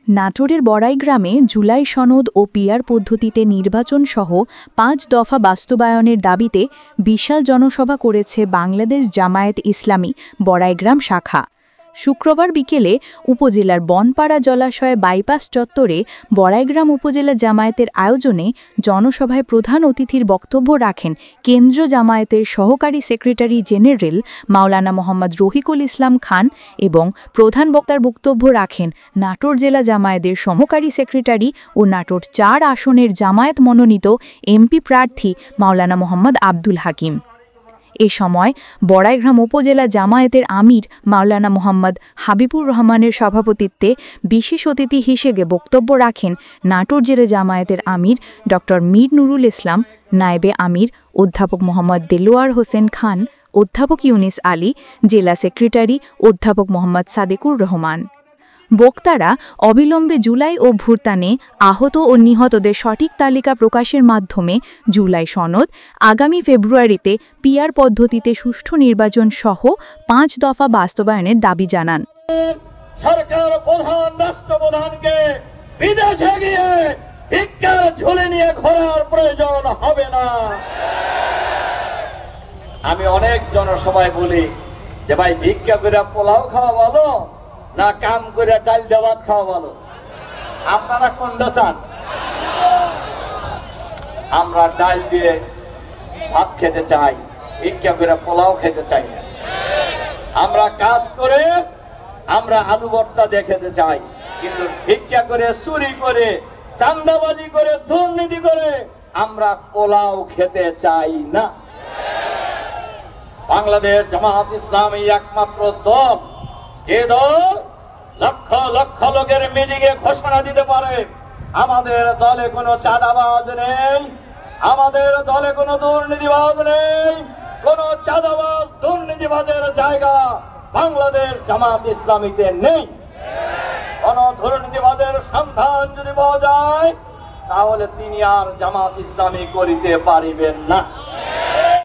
নাটোরের বড়াই গ্রামে জুলাই সনদ ও পিআর পদ্ধতিতে নির্বাচন সহ ৫ দফা বাস্তবায়নের দাবিতে বিশাল জনসভা করেছে বাংলাদেশ জামায়াত ইসলামী বড়াইগ্রাম শাখা। শুক্রবার বিকেলে উপজেলার বনপাড়া জলাশয়ে বাইপাস চত্বরে বড়াইগ্রাম উপজেলা জামায়াতের আয়োজনে জনসভায় প্রধান অতিথির বক্তব্য রাখেন কেন্দ্র জামায়াতের সহকারী সেক্রেটারি জেনারেল মাওলানা মোহাম্মদ রহিকুল ইসলাম খান এবং প্রধান বক্তার বক্তব্য রাখেন নাটোর জেলা জামায়াতের সহকারী সেক্রেটারি ও নাটোর ৪ আসনের জামায়াত মনোনীত এমপি প্রার্থী মাওলানা মোহাম্মদ আব্দুল হাকিম। এ সময় বড়াইগ্রাম উপজেলা জামায়াতের আমির মাওলানা মোহাম্মদ হাবিবুর রহমানের সভাপতিত্বে বিশেষ অতিথি হিসেবে বক্তব্য রাখেন নাটোর জেলা জামায়াতের আমির ড মীর নুরুল ইসলাম, নায়েবে আমির অধ্যাপক মোহাম্মদ দেলোয়ার হোসেন খান, অধ্যাপক ইউনিস আলী, জেলা সেক্রেটারি অধ্যাপক মোহাম্মদ সাদেকুর রহমান। বক্তারা অবিলম্বে জুলাই অভ্যুত্থানে আহত ও নিহতদের সঠিক তালিকা প্রকাশের মাধ্যমে জুলাই সনদ, আগামী ফেব্রুয়ারিতে পিআর পদ্ধতিতে সুষ্ঠু নির্বাচন সহ ৫ দফা বাস্তবায়নের দাবি জানান। সরকার প্রধান রাষ্ট্রপ্রধানকে বিদেশে গিয়ে ভিক্ষার ঝুলি নিয়ে ঘোরার প্রয়োজন হবে না। আমি অনেক জনসভায় বলি যে ভাই ভিক্ষা করে পোলাও খাওয়া ভালো না কাম করে ডাল ভাত খাওয়া ভালো? আপনারা কোনটা চান? আমরা ডাল দিয়ে ভাত খেতে চাই, ভিক্ষা করে পোলাও খেতে চাই না। আমরা কাজ করে আমরা আলু ভর্তা খেতে চাই, কিন্তু ভিক্ষা করে, চুরি করে, চাঁদাবাজি করে, দুর্নীতি করে আমরা পোলাও খেতে চাই না। বাংলাদেশ জামায়াত ইসলামী একমাত্র দল যে দল লক্ষ লক্ষ লোকের মিটিংয়ে ঘোষণা দিতে পারে আমাদের দলে কোনো চাঁদাবাজ নেই, আমাদের দলে কোনো দুর্নীতিবাজ নেই, কোনো চাঁদাবাজ দুর্নীতিবাজের জায়গা বাংলাদেশ জামায়াত ইসলামীতে নেই। কোন দুর্নীতিবাজের সন্ধান যদি পাওয়া যায় তাহলে তিনি আর জামায়াত ইসলামী করিতে পারিবেন না।